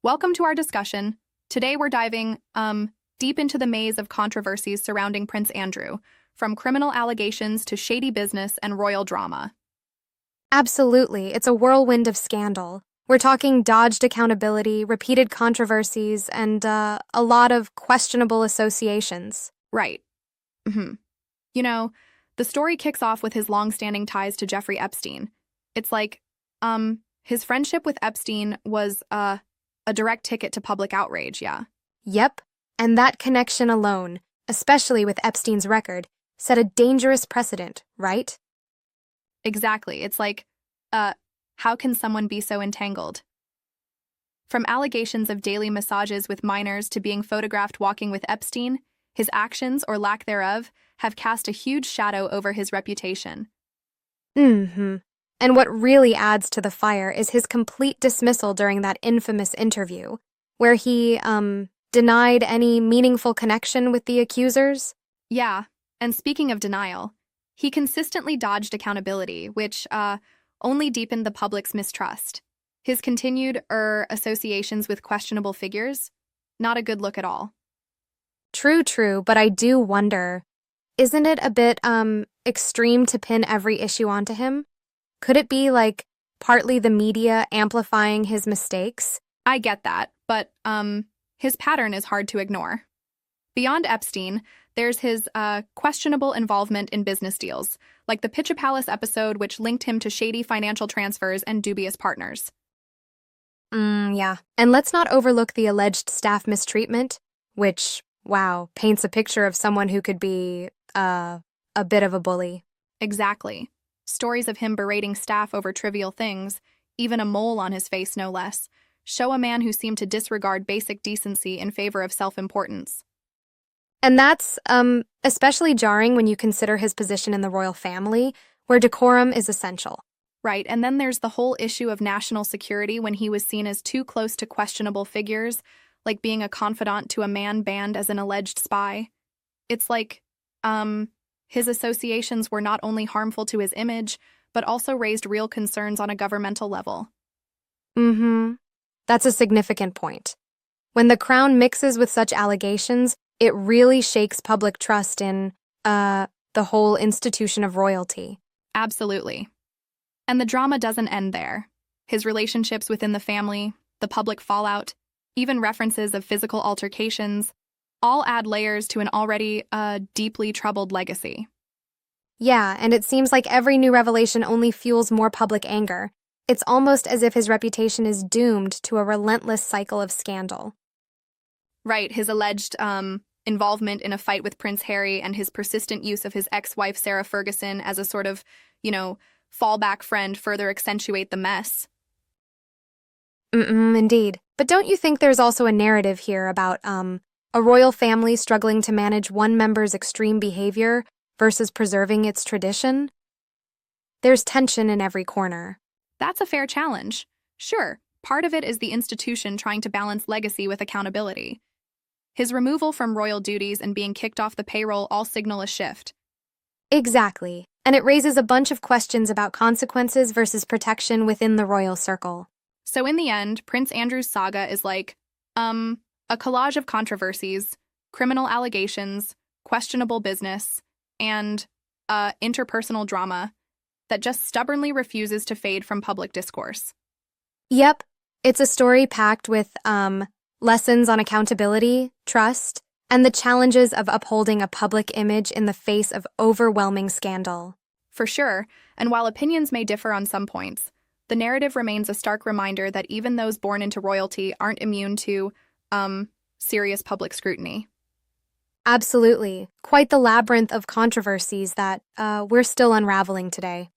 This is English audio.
Welcome to our discussion. Today we're diving deep into the maze of controversies surrounding Prince Andrew, from criminal allegations to shady business and royal drama. Absolutely, it's a whirlwind of scandal. We're talking dodged accountability, repeated controversies, and a lot of questionable associations. Right. hmm You know, the story kicks off with his long-standing ties to Jeffrey Epstein. It's like, his friendship with Epstein was a direct ticket to public outrage, yeah. Yep, and that connection alone, especially with Epstein's record, set a dangerous precedent, right? Exactly. It's like, how can someone be so entangled? From allegations of daily massages with minors to being photographed walking with Epstein, his actions, or lack thereof, have cast a huge shadow over his reputation. And what really adds to the fire is his complete dismissal during that infamous interview, where he, denied any meaningful connection with the accusers. Yeah, and speaking of denial, he consistently dodged accountability, which, only deepened the public's mistrust. His continued, associations with questionable figures, not a good look at all. True, but I do wonder, isn't it a bit, extreme to pin every issue onto him? Could it be, like, partly the media amplifying his mistakes? I get that, but, his pattern is hard to ignore. Beyond Epstein, there's his, questionable involvement in business deals, like the Pitcha Palace episode which linked him to shady financial transfers and dubious partners. Yeah. And let's not overlook the alleged staff mistreatment, which, wow, paints a picture of someone who could be, a bit of a bully. Exactly. Stories of him berating staff over trivial things, even a mole on his face no less, show a man who seemed to disregard basic decency in favor of self-importance. And that's, especially jarring when you consider his position in the royal family, where decorum is essential. Right, and then there's the whole issue of national security when he was seen as too close to questionable figures, like being a confidant to a man banned as an alleged spy. It's like, his associations were not only harmful to his image, but also raised real concerns on a governmental level. That's a significant point. When the crown mixes with such allegations, it really shakes public trust in, the whole institution of royalty. Absolutely. And the drama doesn't end there. His relationships within the family, the public fallout, even references of physical altercations, all add layers to an already, deeply troubled legacy. Yeah, and it seems like every new revelation only fuels more public anger. It's almost as if his reputation is doomed to a relentless cycle of scandal. Right, his alleged, involvement in a fight with Prince Harry and his persistent use of his ex-wife Sarah Ferguson as a sort of, fallback friend further accentuate the mess. Indeed. But don't you think there's also a narrative here about, a royal family struggling to manage one member's extreme behavior versus preserving its tradition? There's tension in every corner. That's a fair challenge. Sure, part of it is the institution trying to balance legacy with accountability. His removal from royal duties and being kicked off the payroll all signal a shift. Exactly. And it raises a bunch of questions about consequences versus protection within the royal circle. So in the end, Prince Andrew's saga is like, a collage of controversies, criminal allegations, questionable business, and, interpersonal drama that just stubbornly refuses to fade from public discourse. Yep. It's a story packed with, lessons on accountability, trust, and the challenges of upholding a public image in the face of overwhelming scandal. For sure, and while opinions may differ on some points, the narrative remains a stark reminder that even those born into royalty aren't immune to, serious public scrutiny. Absolutely. Quite the labyrinth of controversies that, we're still unraveling today.